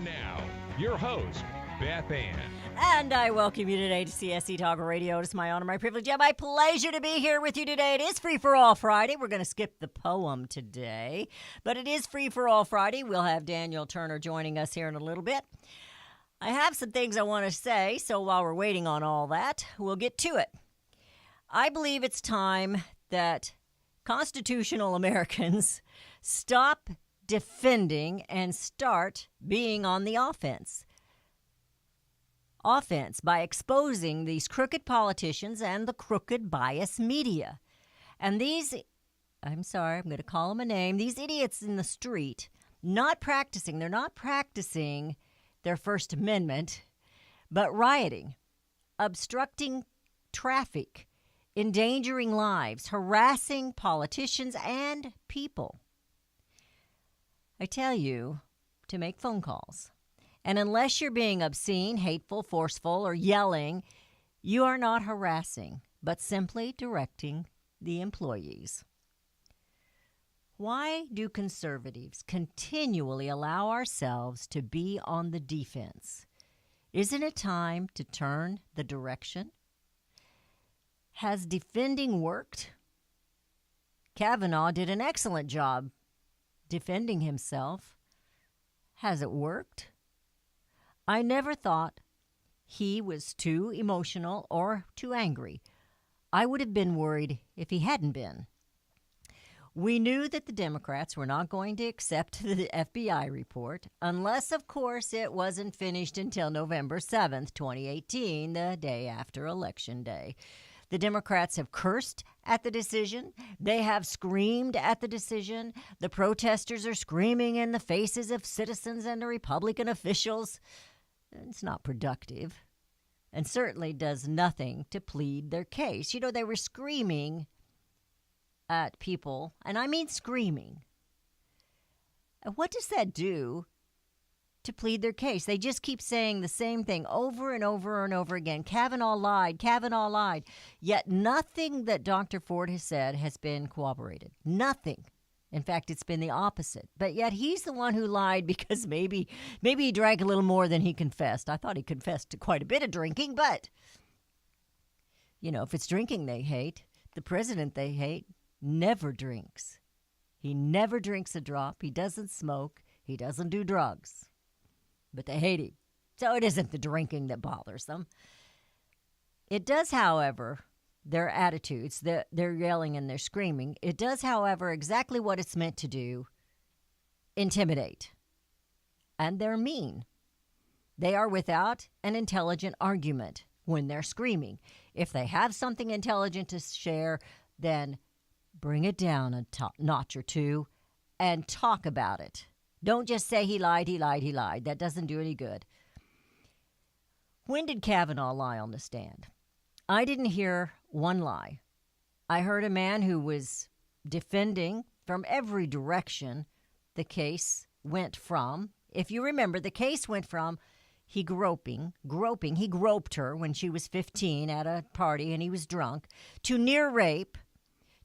And now, your host, Beth Ann. And I welcome you today to CSC Talk Radio. It's my honor, my privilege, and my pleasure to be here with you today. It is Free-for-All-Friday. We're going to skip the poem today, but it is Free-for-All-Friday. We'll have Daniel Turner joining us here in a little bit. I have some things I want to say, so while we're waiting on all that, we'll get to it. I believe it's time that constitutional Americans stop defending and start being on the offense. By exposing these crooked politicians and the crooked bias media. And these, I'm going to call them a name, these idiots in the street, they're not practicing their First Amendment, but rioting, obstructing traffic, endangering lives, harassing politicians and people. I tell you to make phone calls. And unless you're being obscene, hateful, forceful, or yelling, you are not harassing, but simply directing the employees. Why do conservatives continually allow ourselves to be on the defense? Isn't it time to turn the direction? Has defending worked? Kavanaugh did an excellent job defending himself. Has it worked? I never thought he was too emotional or too angry. I would have been worried if he hadn't been. We knew that the Democrats were not going to accept the FBI report unless, of course, it wasn't finished until November 7th, 2018, the day after Election Day. The Democrats have cursed at the decision. They have screamed at the decision. The protesters are screaming in the faces of citizens and the Republican officials. It's not productive and certainly does nothing to plead their case. You know, they were screaming at people, and I mean screaming. And what does that do to plead their case? They just keep saying the same thing over and over and over again. Kavanaugh lied. Kavanaugh lied. Yet nothing that Dr. Ford has said has been corroborated. Nothing. In fact, it's been the opposite. But yet he's the one who lied because maybe he drank a little more than he confessed. I thought he confessed to quite a bit of drinking, but, you know, if it's drinking they hate, the president they hate never drinks. He never drinks a drop. He doesn't smoke. He doesn't do drugs. But they hate him. So it isn't the drinking that bothers them. It does, however, their attitudes, they're yelling and they're screaming. It does, however, exactly what it's meant to do, intimidate. And they're mean. They are without an intelligent argument when they're screaming. If they have something intelligent to share, then bring it down a notch or two and talk about it. Don't just say he lied, he lied, he lied. That doesn't do any good. When did Kavanaugh lie on the stand? I didn't hear one lie. I heard a man who was defending from every direction. The case went from, if you remember, the case went from he groped her when she was 15 at a party and he was drunk, to near rape,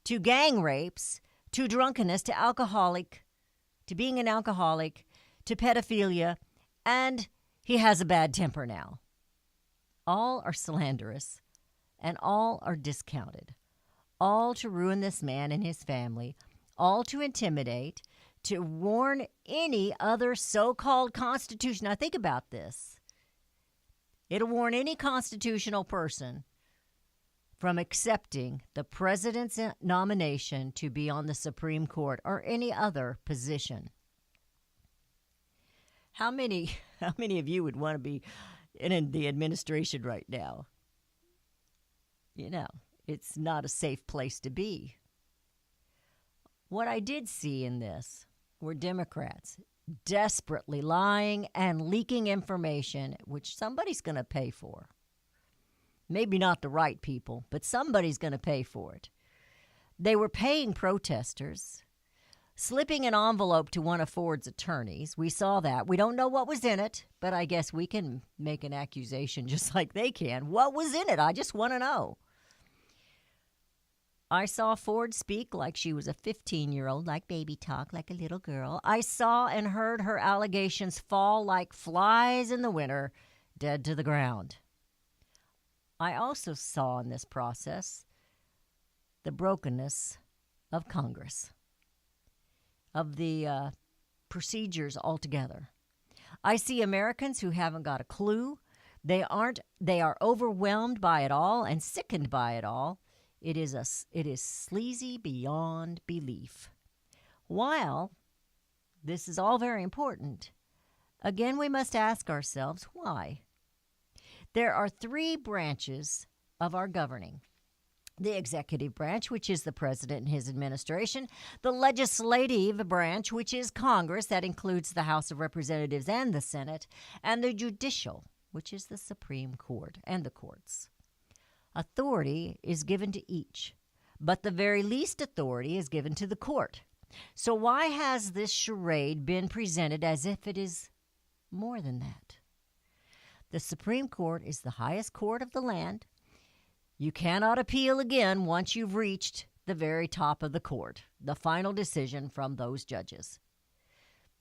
to gang rapes, to drunkenness, to being an alcoholic, to pedophilia, and he has a bad temper now. All are slanderous. And all are discounted, all to ruin this man and his family, all to intimidate, to warn any other so-called constitution. Now think about this. It'll warn any constitutional person from accepting the president's nomination to be on the Supreme Court or any other position. How many of you would want to be in the administration right now? You know, it's not a safe place to be. What I did see in this were Democrats desperately lying and leaking information, which somebody's going to pay for. Maybe not the right people, but somebody's going to pay for it. They were paying protesters, slipping an envelope to one of Ford's attorneys. We saw that. We don't know what was in it, but I guess we can make an accusation just like they can. What was in it? I just want to know. I saw Ford speak like she was a 15-year-old, like baby talk, like a little girl. I saw and heard her allegations fall like flies in the winter, dead to the ground. I also saw in this process the brokenness of Congress, of the procedures altogether. I see Americans who haven't got a clue. They are overwhelmed by it all and sickened by it all. It is sleazy beyond belief. While this is all very important, again we must ask ourselves why. There are three branches of our governing. The executive branch, which is the president and his administration. The legislative branch, which is Congress, that includes the House of Representatives and the Senate. And the judicial, which is the Supreme Court and the courts. Authority is given to each, but the very least authority is given to the court. So why has this charade been presented as if it is more than that? The Supreme Court is the highest court of the land. You cannot appeal again once you've reached the very top of the court, the final decision from those judges.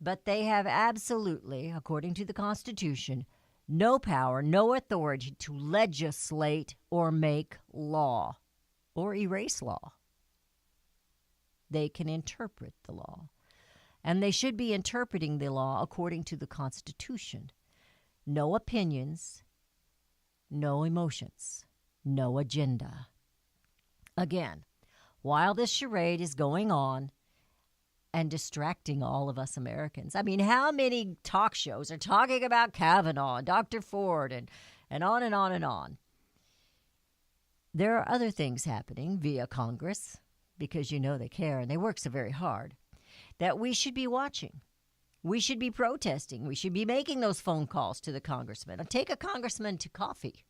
But they have absolutely, according to the Constitution, no power, no authority to legislate or make law or erase law. They can interpret the law, and they should be interpreting the law according to the Constitution. No opinions, no emotions, no agenda. Again, while this charade is going on and distracting all of us Americans. I mean, how many talk shows are talking about Kavanaugh and Dr. Ford and on and on and on? There are other things happening via Congress, because you know they care and they work so very hard, that we should be watching. We should be protesting. We should be making those phone calls to the congressman. Take a congressman to coffee.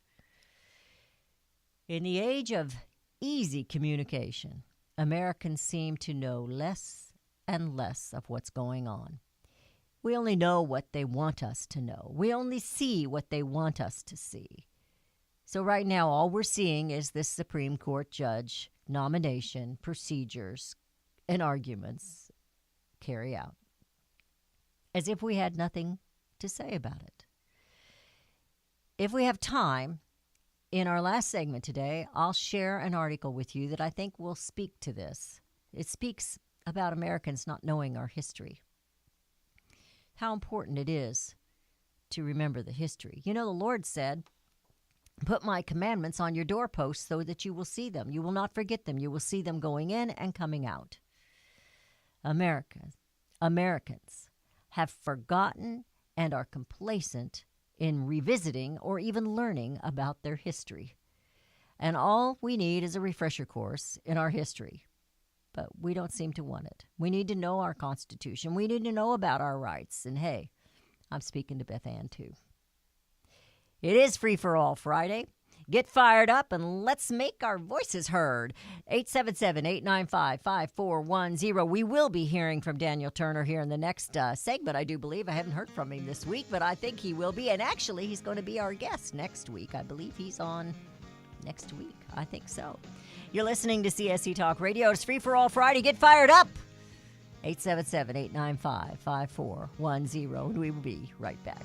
In the age of easy communication, Americans seem to know less and less of what's going on. We only know what they want us to know. We only see what they want us to see. So right now, all we're seeing is this Supreme Court judge nomination, procedures, and arguments carry out, as if we had nothing to say about it. If we have time, in our last segment today, I'll share an article with you that I think will speak to this. It speaks about Americans not knowing our history. How important it is to remember the history. You know, the Lord said, "Put my commandments on your doorposts so that you will see them. You will not forget them. You will see them going in and coming out." Americans have forgotten and are complacent in revisiting or even learning about their history. And all we need is a refresher course in our history. But we don't seem to want it. We need to know our Constitution. We need to know about our rights. And hey, I'm speaking to Beth Ann too. It is Free-for-All-Friday. Get fired up and let's make our voices heard. 877-895-5410. We will be hearing from Daniel Turner here in the next segment, I do believe. I haven't heard from him this week, but I think he will be. And actually, he's going to be our guest next week. I believe he's on next week. I think so. You're listening to CSC Talk Radio. It's Free-for-All-Friday. Get fired up. 877-895-5410. And we will be right back.